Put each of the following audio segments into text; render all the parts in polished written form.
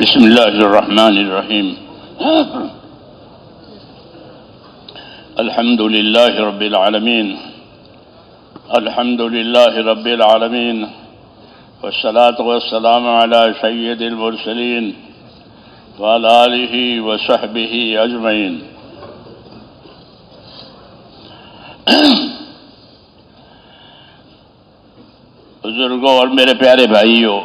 بسم اللہ الرحمن الرحیم الحمد للہ رب العالمین الحمد للہ رب العالمین والصلاة والسلام علی سید المرسلین وعلی آلہ وصحبہ اجمعین۔ بزرگوں اور میرے پیارے بھائیوں،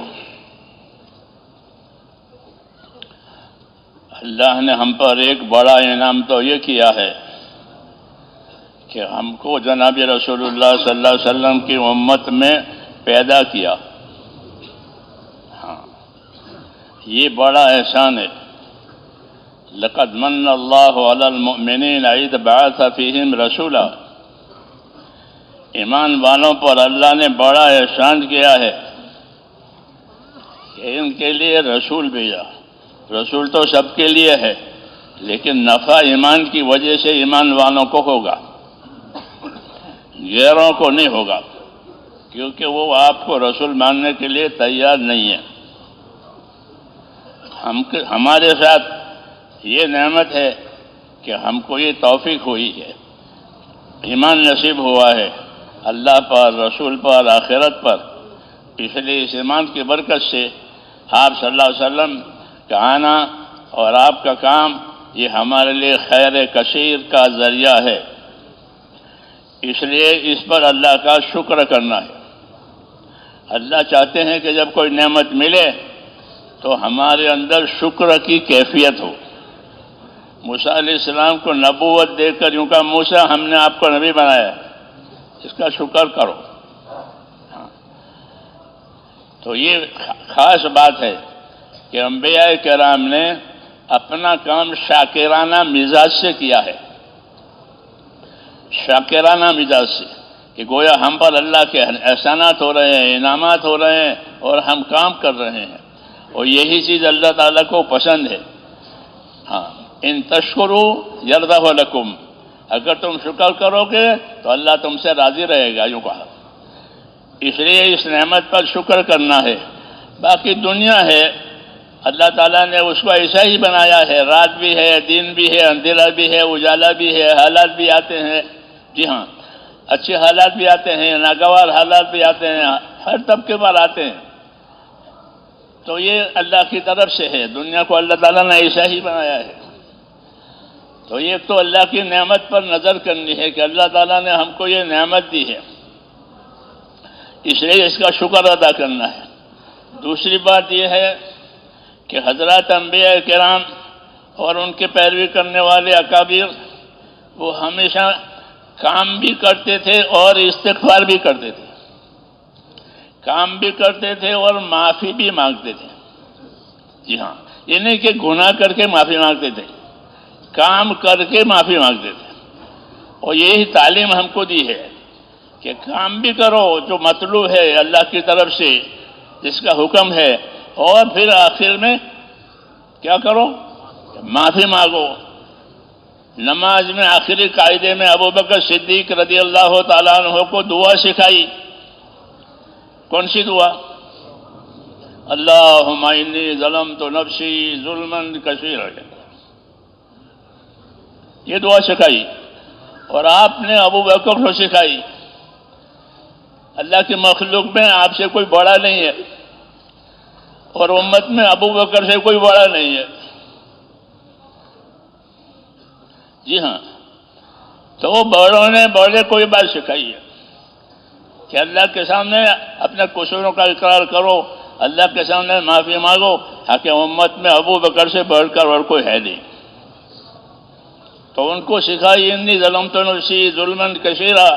اللہ نے ہم پر ایک بڑا انعام تو یہ کیا ہے کہ ہم کو جناب رسول اللہ صلی اللہ علیہ وسلم کی امت میں پیدا کیا۔ ہاں، یہ بڑا احسان ہے۔ لقد من اللہ علی المؤمنین اذ بعث فیہم رسولا۔ ایمان والوں پر اللہ نے بڑا احسان کیا ہے کہ ان کے لیے رسول بھیجا۔ رسول تو سب کے لیے ہے، لیکن نفع ایمان کی وجہ سے ایمان والوں کو ہوگا، غیروں کو نہیں ہوگا، کیونکہ وہ آپ کو رسول ماننے کے لیے تیار نہیں ہے۔ ہمارے ساتھ یہ نعمت ہے کہ ہم کو یہ توفیق ہوئی ہے، ایمان نصیب ہوا ہے اللہ پر، رسول پر، آخرت پر۔ اس لیے اس ایمان کی برکت سے آپ صلی اللہ علیہ وسلم کا آنا اور آپ کا کام یہ ہمارے لیے خیر کثیر کا ذریعہ ہے۔ اس لیے اس پر اللہ کا شکر کرنا ہے۔ اللہ چاہتے ہیں کہ جب کوئی نعمت ملے تو ہمارے اندر شکر کی کیفیت ہو۔ موسیٰ علیہ السلام کو نبوت دے کر یوں کہا، موسیٰ ہم نے آپ کو نبی بنایا، اس کا شکر کرو۔ تو یہ خاص بات ہے کہ انبیاء کرام نے اپنا کام شاکرانہ مزاج سے کیا ہے، شاکرانہ مزاج سے، کہ گویا ہم پر اللہ کے احسانات ہو رہے ہیں، انعامات ہو رہے ہیں اور ہم کام کر رہے ہیں، اور یہی چیز اللہ تعالیٰ کو پسند ہے۔ ہاں، ان تشکروا یرضہ لکم، اگر تم شکر کرو گے تو اللہ تم سے راضی رہے گا، یوں کہا۔ اس لیے اس نعمت پر شکر کرنا ہے۔ باقی دنیا ہے، اللہ تعالیٰ نے اس کو ایسا ہی بنایا ہے، رات بھی ہے، دن بھی ہے، اندھیرا بھی ہے، اجالا بھی ہے، حالات بھی آتے ہیں، جی ہاں، اچھے حالات بھی آتے ہیں، ناگوار حالات بھی آتے ہیں، ہر طبقے پر آتے ہیں۔ تو یہ اللہ کی طرف سے ہے، دنیا کو اللہ تعالیٰ نے ایسا ہی بنایا ہے۔ تو یہ تو اللہ کی نعمت پر نظر کرنی ہے کہ اللہ تعالیٰ نے ہم کو یہ نعمت دی ہے، اس لیے اس کا شکر ادا کرنا ہے۔ دوسری بات یہ ہے کہ حضرات انبیاء کرام اور ان کے پیروی کرنے والے اکابر، وہ ہمیشہ کام بھی کرتے تھے اور استغفار بھی کرتے تھے، کام بھی کرتے تھے اور معافی بھی مانگتے تھے۔ جی ہاں، یہ نہیں کہ گناہ کر کے معافی مانگتے تھے، کام کر کے معافی مانگتے تھے۔ اور یہی تعلیم ہم کو دی ہے کہ کام بھی کرو جو مطلوب ہے اللہ کی طرف سے، جس کا حکم ہے، اور پھر آخر میں کیا کرو؟ معافی مانگو۔ نماز میں آخری قاعدے میں ابوبکر صدیق رضی اللہ تعالیٰ عنہ کو دعا سکھائی۔ کون سی دعا؟ اللہم انی ظلمت نفسی ظلما کثیرا، یہ دعا سکھائی، اور آپ نے ابوبکر کو سکھائی۔ اللہ کی مخلوق میں آپ سے کوئی بڑا نہیں ہے، اور امت میں ابوبکر سے کوئی بڑا نہیں ہے۔ جی ہاں، تو وہ بڑوں نے بڑے کوئی بات سکھائی ہے کہ اللہ کے سامنے اپنے قصوروں کا اقرار کرو، اللہ کے سامنے معافی مانگو، تاکہ امت میں ابوبکر سے بڑھ کر اور کوئی ہے نہیں۔ تو ان کو سکھائی، انی ظلمت نفسی ظلما کثیرا،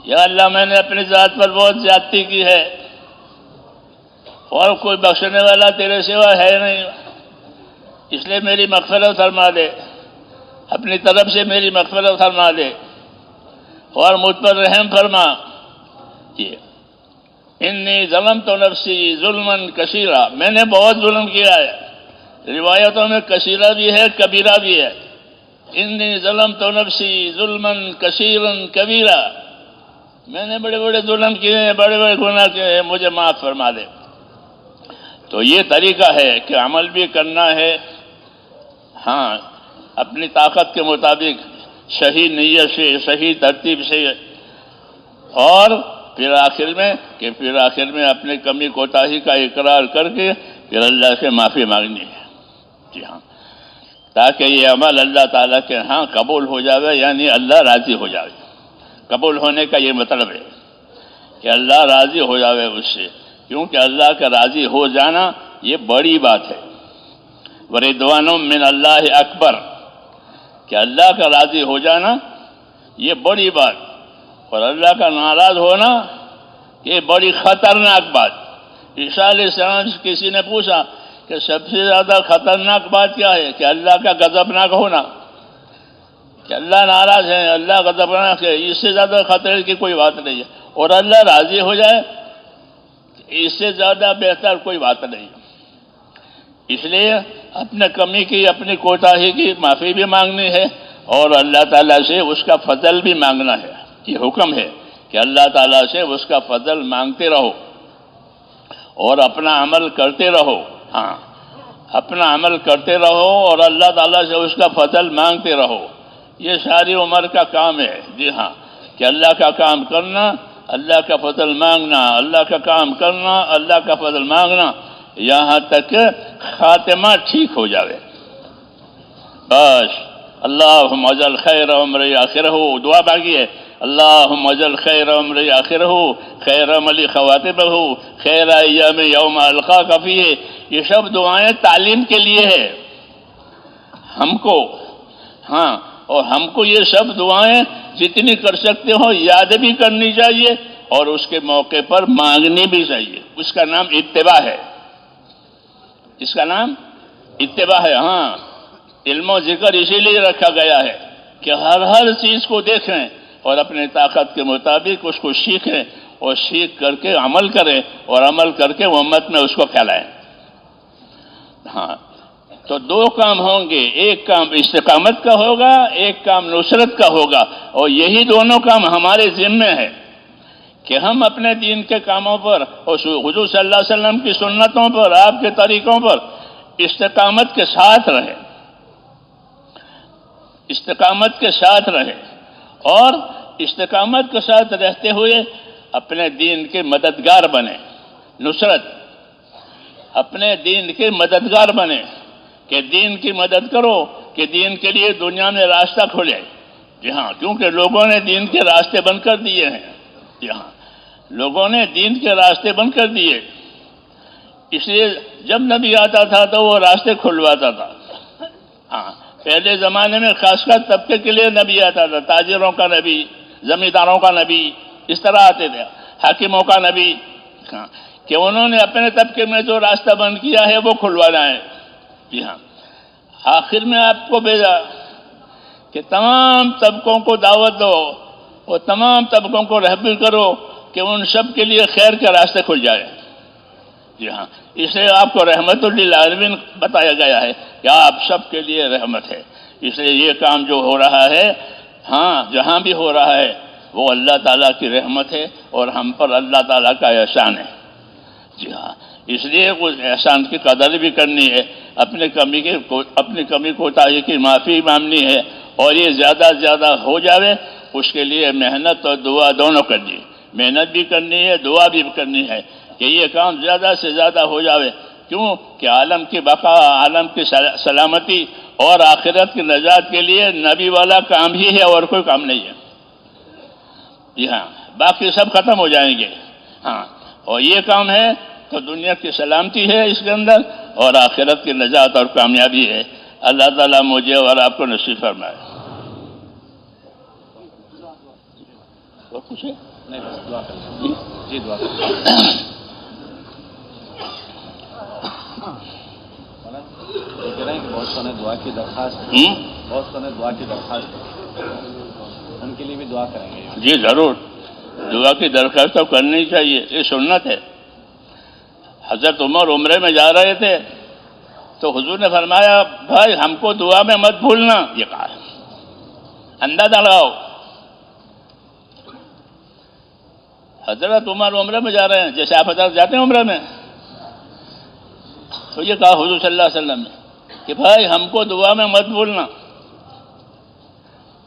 یا اللہ میں نے اپنی ذات پر بہت زیادتی کی ہے، اور کوئی بخشنے والا تیرے سوا ہے نہیں، اس لیے میری مغفرت فرما دے، اپنی طرف سے میری مغفرت فرما دے اور مجھ پر رحم فرما۔ انی ظلمت نفسی ظلما کثیرا، میں نے بہت ظلم کیا ہے، روایتوں میں کثیرہ بھی ہے، کبیرہ بھی ہے۔ انی ظلمت نفسی ظلما کثیرا کبیرا، میں نے بڑے بڑے ظلم کیے ہیں، بڑے بڑے گناہ کیے ہیں، مجھے معاف فرما دے۔ تو یہ طریقہ ہے کہ عمل بھی کرنا ہے، ہاں اپنی طاقت کے مطابق، صحیح نیت سے، صحیح ترتیب سے، اور پھر آخر میں اپنے کمی کوتاہی کا اقرار کر کے پھر اللہ سے معافی مانگنی ہے. جی ہاں، تاکہ یہ عمل اللہ تعالیٰ کے ہاں قبول ہو جاوے، یعنی اللہ راضی ہو جاوے. قبول ہونے کا یہ مطلب ہے کہ اللہ راضی ہو جاوے اس سے، کیونکہ اللہ کا راضی ہو جانا یہ بڑی بات ہے. وَرِضْوَانٌ مِّنَ اللَّهِ اکبر، کہ اللہ کا راضی ہو جانا یہ بڑی بات، اور اللہ کا ناراض ہونا یہ بڑی خطرناک بات. عیسیٰ علیہ السلام سے کسی نے پوچھا کہ سب سے زیادہ خطرناک بات کیا ہے؟ کہ اللہ کا غضبناک ہونا، کہ اللہ ناراض ہے، اللہ غضبناک ہے، اس سے زیادہ خطرے کی کوئی بات نہیں ہے. اور اللہ راضی ہو جائے اس سے زیادہ بہتر کوئی بات نہیں. اس لیے اپنے کمی کی، اپنی کوتاہی کی معافی بھی مانگنی ہے، اور اللہ تعالیٰ سے اس کا فضل بھی مانگنا ہے. یہ حکم ہے کہ اللہ تعالیٰ سے اس کا فضل مانگتے رہو اور اپنا عمل کرتے رہو. ہاں، اپنا عمل کرتے رہو اور اللہ تعالیٰ سے اس کا فضل مانگتے رہو. یہ ساری عمر کا کام ہے. جی ہاں، کہ اللہ کا کام کرنا، اللہ کا فضل مانگنا، اللہ کا کام کرنا، اللہ کا فضل مانگنا، یہاں تک کہ خاتمہ ٹھیک ہو جاوے. بس اللہم اجعل خیر عمری آخرہ، دعا باقی ہے. اللہم اجعل خیر عمری آخرہ، خیر عملی خواتمہ، خیر ایام یوم القاک فیہ. یہ سب دعائیں تعلیم کے لیے ہے ہم کو. ہاں، اور ہم کو یہ سب دعائیں جتنی کر سکتے ہو یاد بھی کرنی چاہیے اور اس کے موقع پر مانگنی بھی چاہیے. اس کا نام اتباع ہے. اس کا نام اتباع ہے. ہاں، علم و ذکر اسی لیے رکھا گیا ہے کہ ہر چیز کو دیکھیں اور اپنے طاقت کے مطابق اس کو سیکھیں، اور سیکھ کر کے عمل کریں، اور عمل کر کے امت میں اس کو پھیلائیں. ہاں، تو دو کام ہوں گے، ایک کام استقامت کا ہوگا، ایک کام نصرت کا ہوگا. اور یہی دونوں کام ہمارے ذمے ہیں کہ ہم اپنے دین کے کاموں پر اور حضور صلی اللہ علیہ وسلم کی سنتوں پر، آپ کے طریقوں پر استقامت کے ساتھ رہیں، استقامت کے ساتھ رہیں، اور استقامت کے ساتھ رہتے ہوئے اپنے دین کے مددگار بنیں. نصرت، اپنے دین کے مددگار بنیں، کہ دین کی مدد کرو کہ دین کے لیے دنیا میں راستہ کھلے. جی ہاں، کیونکہ لوگوں نے دین کے راستے بند کر دیے ہیں. جی ہاں، لوگوں نے دین کے راستے بند کر دیے. اس لیے جب نبی آتا تھا تو وہ راستے کھلواتا تھا. ہاں، پہلے زمانے میں خاص کر طبقے کے لیے نبی آتا تھا، تاجروں کا نبی، زمینداروں کا نبی، اس طرح آتے تھے، حاکموں کا نبی. ہاں، کہ انہوں نے اپنے طبقے میں جو راستہ بند کیا ہے وہ کھلوانا ہے. جی ہاں، آخر میں آپ کو بھیجا کہ تمام طبقوں کو دعوت دو اور تمام طبقوں کو رہبر کرو کہ ان سب کے لیے خیر کے راستے کھل جائے. جی ہاں، اس لیے آپ کو رحمت للعالمین بتایا گیا ہے کہ آپ سب کے لیے رحمت ہے. اس لیے یہ کام جو ہو رہا ہے، ہاں جہاں بھی ہو رہا ہے، وہ اللہ تعالیٰ کی رحمت ہے اور ہم پر اللہ تعالیٰ کا احسان ہے. جی ہاں، اس لیے اس احسان کی قدر بھی کرنی ہے، اپنی کمی کوتاہی کی معافی مانگنی ہے، اور یہ زیادہ سے زیادہ ہو جاوے اس کے لیے محنت اور دعا دونوں کرنی ہے. محنت بھی کرنی ہے، دعا بھی کرنی ہے کہ یہ کام زیادہ سے زیادہ ہو جاوے. کیوں کہ عالم کی بقا، عالم کی سلامتی اور آخرت کی نجات کے لیے نبی والا کام ہی ہے اور کوئی کام نہیں ہے. جی ہاں، باقی سب ختم ہو جائیں گے. ہاں، اور یہ کام ہے تو دنیا کی سلامتی ہے اس کے اندر، اور آخرت کی نجات اور کامیابی ہے. اللہ تعالیٰ مجھے اور آپ کو نصیب فرمائے. اور کچھ ہے؟ نہیں، بس دعا کریں. جی دعا کریں. یہ کہہ رہے ہیں کہ بہت سو نے دعا کی درخواست، بہت سو نے دعا کی درخواست، ان کے لیے بھی دعا کریں گے. جی ضرور، دعا کی درخواست تو کرنی چاہیے، یہ سنت ہے. حضرت عمر عمرے میں جا رہے تھے تو حضور نے فرمایا بھائی ہم کو دعا میں مت بھولنا. یہ کہا، اندازہ لگاؤ، حضرت عمر عمرے میں جا رہے ہیں جیسے آپ حضرت جاتے ہیں عمرے میں، تو یہ کہا حضور صلی اللہ علیہ وسلم نے کہ بھائی ہم کو دعا میں مت بھولنا.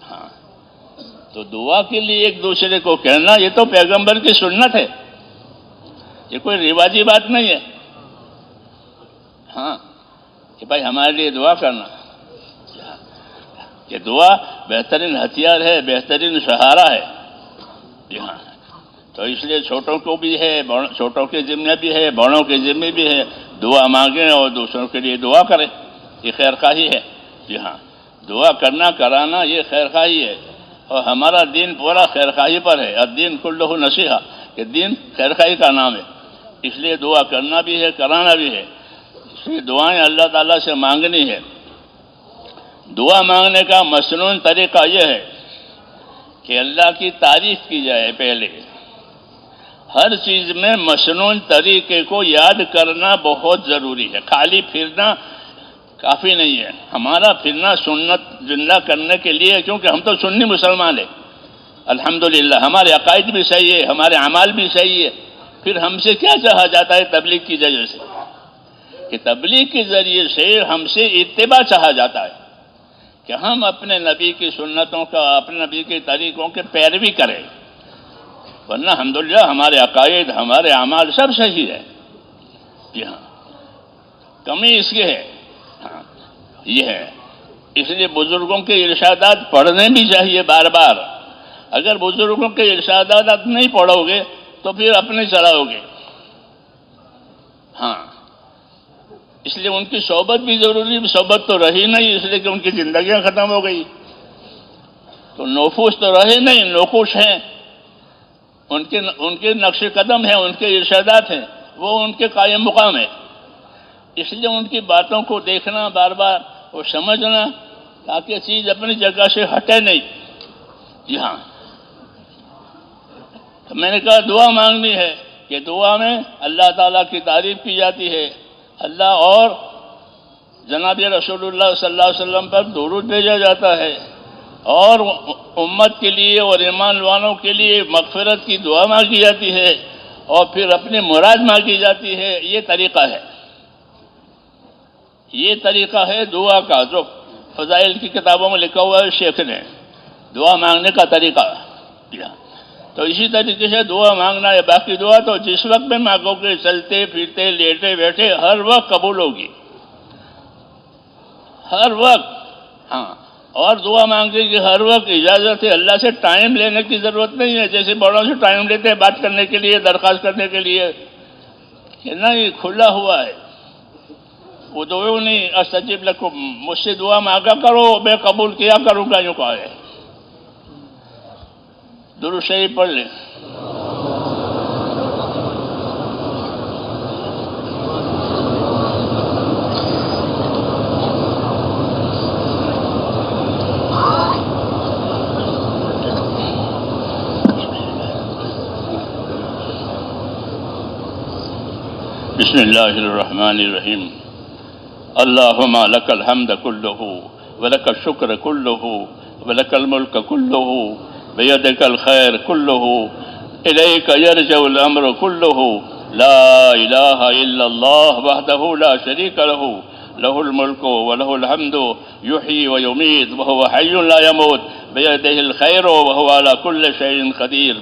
ہاں تو دعا کے لیے ایک دوسرے کو کہنا یہ تو پیغمبر کی سنت ہے، یہ کوئی رواجی بات نہیں ہے. ہاں کہ بھائی ہمارے لیے دعا کرنا، کہ دعا بہترین ہتھیار ہے، بہترین سہارا ہے. جی ہاں تو اس لیے چھوٹوں کو بھی ہے، چھوٹوں کے ذمہ بھی ہے، بڑوں کے ذمہ بھی ہے، دعا مانگیں اور دوسروں کے لیے دعا کریں، یہ خیر خواہی ہے. جی ہاں دعا کرنا کرانا یہ خیر خواہی ہے، اور ہمارا دین پورا خیر خواہی پر ہے. الدین کلہ نصیحہ، کہ دین خیر خواہی کا نام ہے، اس لیے دعا کرنا بھی ہے کرانا بھی ہے. اس لیے دعائیں اللہ تعالیٰ سے مانگنی ہے. دعا مانگنے کا مسنون طریقہ یہ ہے کہ اللہ کی تعریف کی جائے. پہلے ہر چیز میں مسنون طریقے کو یاد کرنا بہت ضروری ہے، خالی پھرنا کافی نہیں ہے. ہمارا پھرنا سنت زندہ کرنے کے لیے، کیونکہ ہم تو سنی مسلمان ہیں الحمدللہ، ہمارے عقائد بھی صحیح ہے، ہمارے اعمال بھی صحیح ہے. پھر ہم سے کیا چاہا جاتا ہے تبلیغ کی ذریعے سے؟ کہ تبلیغ کے ذریعے سے ہم سے اتباع چاہا جاتا ہے، کہ ہم اپنے نبی کی سنتوں کا، اپنے نبی کے طریقوں کے پیروی کریں. ورنہ الحمدللہ ہمارے عقائد، ہمارے اعمال سب صحیح ہے. جی ہاں کمی اس کی ہے. ہاں یہ ہے، اس لیے بزرگوں کے ارشادات پڑھنے بھی چاہیے بار بار. اگر بزرگوں کے ارشادات نہیں پڑھو گے تو پھر اپنے چلاؤ گے. ہاں اس لیے ان کی صحبت بھی ضروری. صحبت تو رہی نہیں، اس لیے کہ ان کی زندگیاں ختم ہو گئی. تو نوفوس تو رہے نہیں، نوکوش ہیں. ان کے نقش قدم ہیں، ان کے ارشادات ہیں، وہ ان کے قائم مقام ہے. اس لیے ان کی باتوں کو دیکھنا بار بار اور سمجھنا، تاکہ چیز اپنی جگہ سے ہٹے نہیں. جی ہاں تو میں نے کہا دعا مانگنی ہے، کہ دعا میں اللہ تعالیٰ کی تعریف کی جاتی ہے، اللہ اور جناب رسول اللہ صلی اللہ علیہ وسلم پر درود بھیجا جاتا ہے، اور امت کے لیے اور ایمان والوں کے لیے مغفرت کی دعا مانگی جاتی ہے، اور پھر اپنی مراد مانگی جاتی ہے. یہ طریقہ ہے، یہ طریقہ ہے دعا کا، جو فضائل کی کتابوں میں لکھا ہوا ہے شیخ نے، دعا مانگنے کا طریقہ. تو اسی طریقے سے دعا مانگنا ہے. باقی دعا تو جس وقت میں مانگو گے، چلتے پھرتے لیٹے بیٹھے، ہر وقت قبول ہوگی، ہر وقت. ہاں اور دعا مانگنے کی ہر وقت اجازت ہے. اللہ سے ٹائم لینے کی ضرورت نہیں ہے، جیسے بڑوں سے ٹائم لیتے ہیں بات کرنے کے لیے، درخواست کرنے کے لیے. نہیں، کھلا ہوا ہے. ادعونی استجب لکم، مجھ سے دعا مانگا کرو، میں قبول کیا کروں گا، یوں کہا ہے. درود شریف پڑھ لیں. بسم اللہ الرحمن الرحیم. اللہم لک الحمد کلہ ولک الشکر کلہ ولک الملک کلہ بیدک الخیر کلہ الیک یرجع الامر کلہ لا الہ الا اللہ وحدہ لا شریک لہ لہ الملک ولہ الحمد یحیی ویمیت وہو حی لا یموت بیدہ الخیر وہو علی کل شیء قدیر.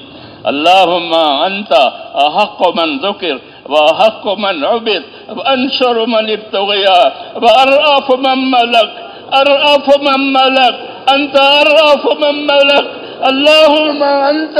اللہم انت احق من ذکر وأحق من عبد وأنشر من ابتغيا وأرأف من ملك، أرأف من ملك، أنت أرأف من ملك. اللهم أنت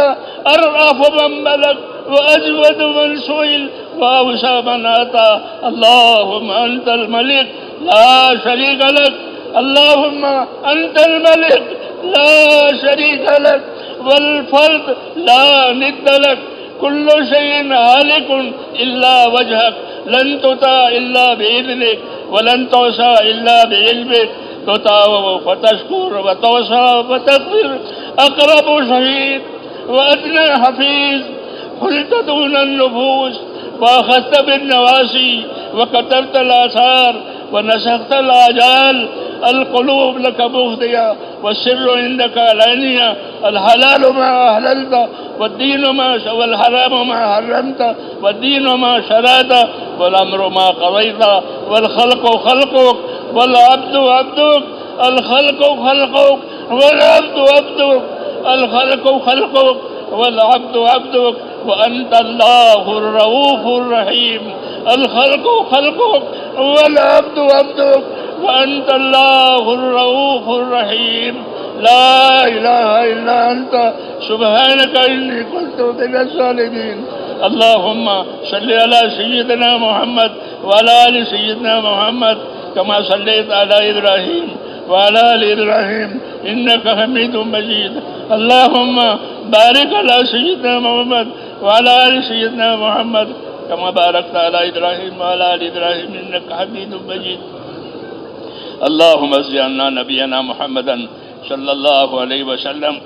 أرأف من ملك وأجود من سئل وأوسع من أعطى. اللهم أنت الملك لا شريك لك، اللهم أنت الملك لا شريك لك والفرد لا ند لك. كل شيء هالك إلا وجهك، لن تطاع إلا بإذنك ولن توصى إلا بعلمك. تطاع فتشكر وتوصى فتغفر. أقرب شهيد وأدنى حفيظ، قلت دون النفوس وأخذت بالنواسي وكترت الآثار ونسخت الآجال القلوب لك مفضية والسر عندك علانية، الحلال ما أحللت والدين ما والحرام ما حرمت والدين ما شرعت والأمر ما قضيت والخلق خلقك والعبد عبدك، الخلق خلقك والعبد عبدك، الخلق خلقك والعبد عبدك، وأنت الله الرؤوف الرحيم، الخلق خلقك والعبد عبدك، وأنت الله الرؤوف الرحيم، لا إله إلا أنت سبحانك إني كنت من الظالمين. اللهم صل على سيدنا محمد وعلى آل سيدنا محمد كما صليت على إبراهيم وعلى آل إبراهيم إنك حميد مجيد. اللهم بارك على سيدنا محمد وعلى آل سيدنا محمد كما باركت على إبراهيم وعلى آل إبراهيم إنك حميد مجيد. اللهم اجز عنا نبينا محمدا صلى الله عليه وسلم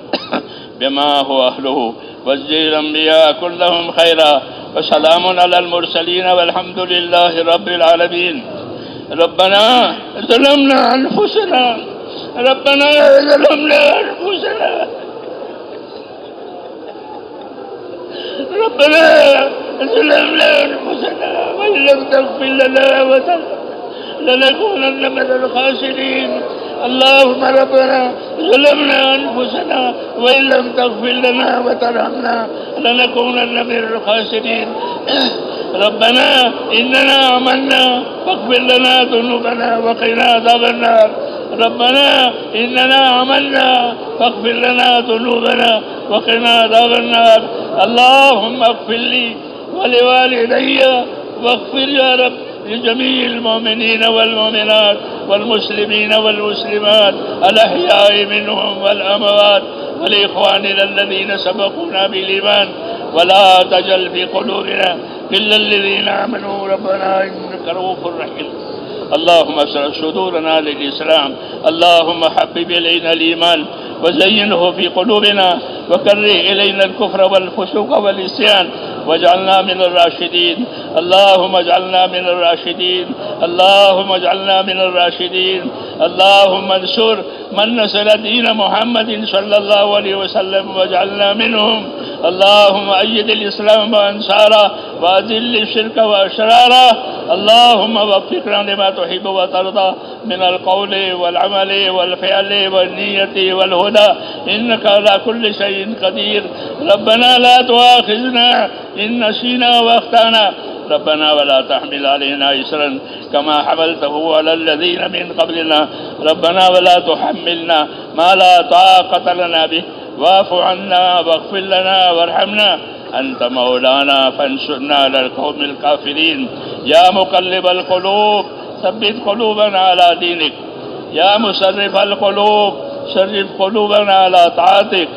بما هو أهله، واجزل الأنبياء كلهم خيرا، وسلام على المرسلين والحمد لله رب العالمين. ربنا ظلمنا أنفسنا، ربنا ظلمنا أنفسنا، ربنا ظلمنا أنفسنا وإن لم تغفر لنا وترحمنا لنكونن من الخاسرين. اللهم ربنا ظلمنا أنفسنا وإن لم تغفر لنا وترحمنا لنكونن من الخاسرين. ربنا إننا آمنا فاغفر لنا ذنوبنا وقنا عذاب النار. ربنا إننا آمنا فاغفر لنا ذنوبنا وقنا عذاب النار. اللهم اغفر لي ولوالدي واغفر يا رب لجميع المؤمنين والمؤمنات والمسلمين والمسلمات الأحياء منهم والأموات، ولإخواننا الذين سبقونا بالإيمان، ولا تجعل في قلوبنا غلا للذين آمنوا ربنا إنك رؤوف رحيم. اللهم اشرح صدورنا للإسلام، اللهم حبب إلينا الإيمان وزينه في قلوبنا، وكره إلينا الكفر والفسوق والعصيان، واجعلنا من الراشدين. اللهم اجعلنا من الراشدين، اللهم اجعلنا من الراشدين. اللهم انصر من نصر دين محمد صلى الله عليه وسلم واجعلنا منهم. اللهم أيد الإسلام وأنصاره وأذل الشرك وأشراره. اللهم وفقنا لما تحب وترضى من القول والعمل والفعل والنية والهدى، إنك على كل شيء قدير. ربنا لا تؤاخذنا إن نسينا وأخطأنا، ربنا ولا تحمل علينا إصرا كما حملته على الذين من قبلنا، ربنا ولا تحملنا ما لا طاقة لنا به، واعف عنا واغفر لنا وارحمنا، أنت مولانا فانصرنا على القوم الكافرين. يا مقلب القلوب ثبت قلوبنا على دينك، يا مصرف القلوب صرف قلوبنا على طاعتك.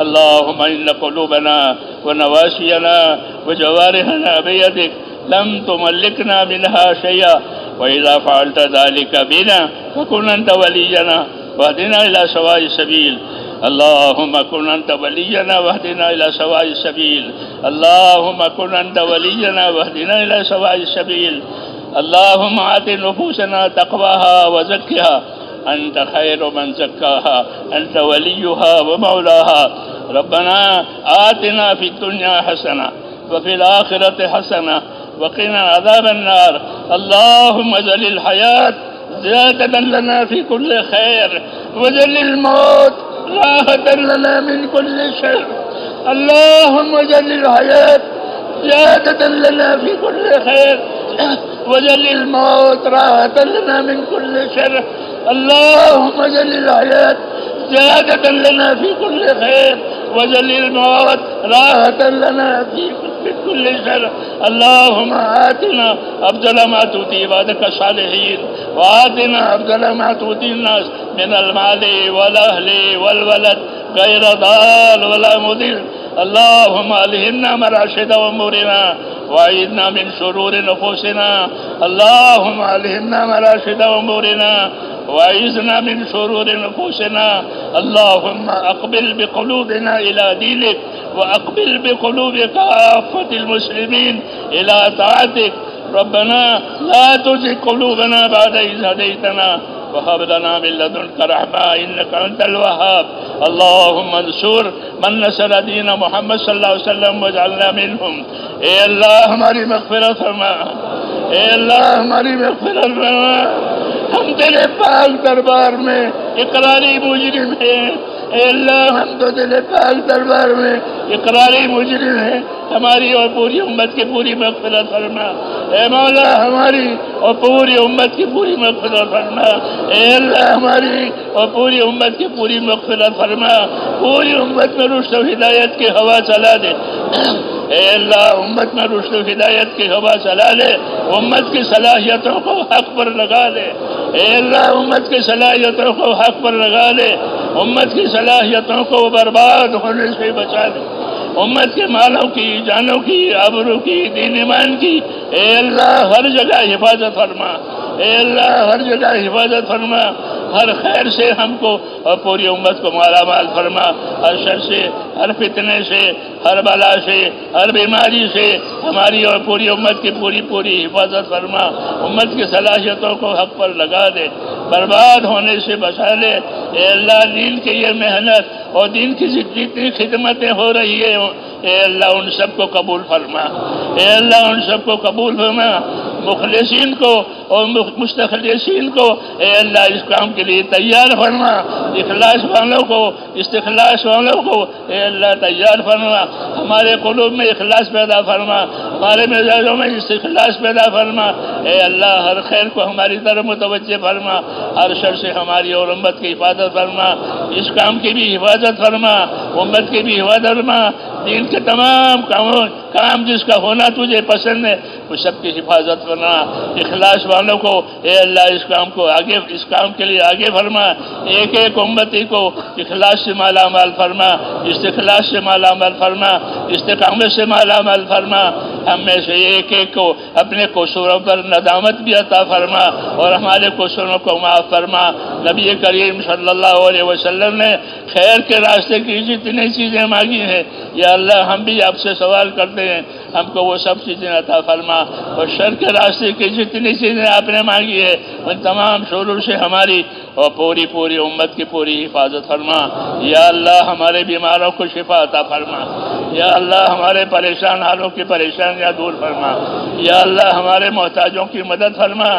اللهم إن قلوبنا ونواسينا وجوارحنا بيدك، لم تملكنا منها شيئا، وإذا فعلت ذلك بنا فكن أنت ولينا واهدنا إلى سواء السبيل. اللهم كن أنت ولينا واهدنا إلى سواء السبيل. اللهم كن أنت ولينا واهدنا إلى سواء السبيل. اللهم آت نفوسنا تقواها وزكها، أنت خير من زكاها، أنت وليها ومولاها. ربنا آتنا في الدنيا حسنة وفي الآخرة حسنة وقنا عذاب النار. اللهم اجعل الحياة زيادة لنا في كل خير، واجعل الموت راحة لنا من كل شر. اللهم اجعل الحياة زيادة لنا في كل خير، واجعل الموت راحة لنا من كل شر. اللهم اجعل الحياة زيادة لنا في كل خير، واجعل الموت راحة لنا في كل شر. اللهم آتنا أفضل ما تؤتي عبادك الصالحين، وآتنا أفضل ما تؤتي الناس من المال والأهل والولد غير ضال ولا مضل. اللهم ألهمنا مراشد أمورنا وأعذنا من شرور نفوسنا. اللهم ألهمنا مراشد أمورنا وأعذنا من شرور نفوسنا. اللهم أقبل بقلوبنا إلى دينك، وأقبل بقلوب كافة المسلمين إلى طاعتك. ربنا لا تزغ قلوبنا بعد إذ هديتنا وهب لنا من لدنك رحمة إنك أنت الوهاب. اللهم انصر من نصر دین محمد صلی اللہ علیہ وسلم واجعلنا منهم. اے اللہ ہماری مغفرت فرما، اے اللہ ہماری مغفرت فرما. ہم تیرے پاک دربار میں اقراری مجرم ہیں. اے اللہ ہم تو تیرے پاک دربار میں اقراری مجرم ہیں. ہماری اور پوری امت کی پوری مغفرت فرما. اے مولا ہماری اور پوری امت کی پوری مغفرت فرما. اے اللہ ہماری اور پوری امت کی پوری مغفرت فرما. پوری امت میں رشد و ہدایت کی ہوا چلا دے. اے اللہ امت میں رشد و ہدایت کی ہوا چلا دے. امت کی صلاحیتوں کو حق پر لگا دے. اے اللہ امت کی صلاحیتوں کو حق پر لگا دے. امت کی صلاحیتوں کو برباد ہونے سے بچا دے. امت کے مالوں کی، جانوں کی، آبرو کی، دین ایمان کی اے اللہ ہر جگہ حفاظت فرما. اے اللہ ہر جگہ حفاظت فرما. ہر خیر سے ہم کو اور پوری امت کو مالا مال فرما. ہر شر سے، ہر فتنے سے، ہر بلا سے، ہر بیماری سے ہماری اور پوری امت کی پوری حفاظت فرما. امت کی صلاحیتوں کو حق پر لگا دے. برباد ہونے سے بچا لے. اے اللہ دین کی یہ محنت اور دین کی جتنی خدمتیں ہو رہی ہے اے اللہ ان سب کو قبول فرما. اے اللہ ان سب کو قبول فرما. مخلصین کو اور مستخلصین کو اے اللہ اس کام کے لیے تیار فرما. اخلاص والوں کو، استخلاص والوں کو اے اللہ تیار فرما. ہمارے قلوب میں اخلاص پیدا فرما. ہمارے مزاجوں میں استخلاص پیدا فرما. اے اللہ ہر خیر کو ہماری طرف متوجہ فرما. ہر شر سے ہماری اور امت کی حفاظت فرما. اس کام کی بھی حفاظت فرما، امت کی بھی حفاظت فرما. دین کے تمام کام جس کا ہونا تجھے پسند ہے وہ سب کی حفاظت فرما. اخلاص والوں کو اے اللہ اس کام کے لیے آگے فرما. ایک ایک امتی کو اخلاص سے مالا مال فرما، استخلاص سے مالا مال فرما، استقامت سے مالا مال فرما. ہم میں سے ایک ایک کو اپنے قصوروں پر ندامت بھی عطا فرما اور ہمارے قصوروں کو معاف فرما. نبی کریم صلی اللہ علیہ وسلم نے خیر کے راستے کی جتنی چیزیں مانگی ہیں یا اللہ ہم بھی آپ سے سوال کرتے ہیں ہم کو وہ سب چیزیں عطا فرما. اور شر کے راستے کی جتنی چیزیں آپ نے مانگی ہے ان تمام شرور سے ہماری اور پوری امت کی پوری حفاظت فرما. یا اللہ ہمارے بیماروں کو شفا عطا فرما. یا اللہ ہمارے پریشان حالوں کی پریشانیاں دور فرما. یا اللہ ہمارے محتاجوں کی مدد فرما.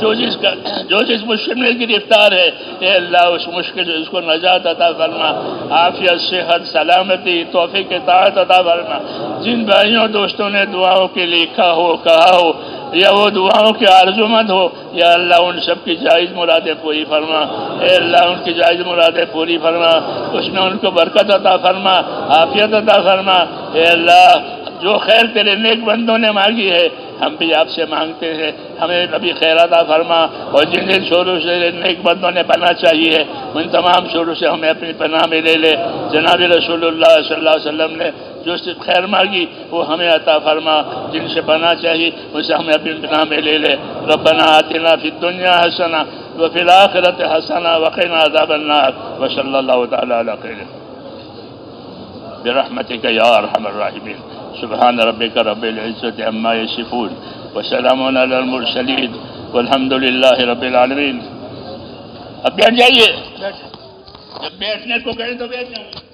جو جس مشکل میں گرفتار ہے اے اللہ اس مشکل سے اس کو نجات عطا فرما. عافیت، صحت، سلامتی، توفیق اطاعت عطا فرما. جن بھائیوں دوستوں نے دعاؤں کے لیے لکھا ہو، کہا ہو یا وہ دعاؤں کے آرزومند ہو یا اللہ ان سب کی جائز مرادیں پوری فرما. اے اللہ ان کی جائز مرادیں پوری فرما. اس میں ان کو برکت عطا فرما، عافیت عطا فرما. اے اللہ جو خیر تیرے نیک بندوں نے مانگی ہے ہم بھی آپ سے مانگتے ہیں. ہمیں کبھی خیر عطا فرما اور جن شوروں سے نیک بندوں نے پناہ چاہیے ان تمام شوروں سے ہمیں اپنی پناہ میں لے لے. جناب رسول اللہ صلی اللہ علیہ وسلم نے جو خیر مانگی وہ ہمیں عطا فرما. جن سے پناہ چاہیے ان سے ہمیں اپنی پناہ میں لے لے. ربنا آتنا فی الدنیا حسنہ وفی الآخرۃ حسنہ وقنا عذاب النار. وصلی اللہ تعالی علی خیر برحمتک یا ارحم الراحمین. سبحان ربک رب العزت عما یصفون وسلام علی المرسلین والحمد للہ رب العالمین. اب بیٹھ جائیے، جب بیٹھنے کو کہیں تو بیٹھ جائیں.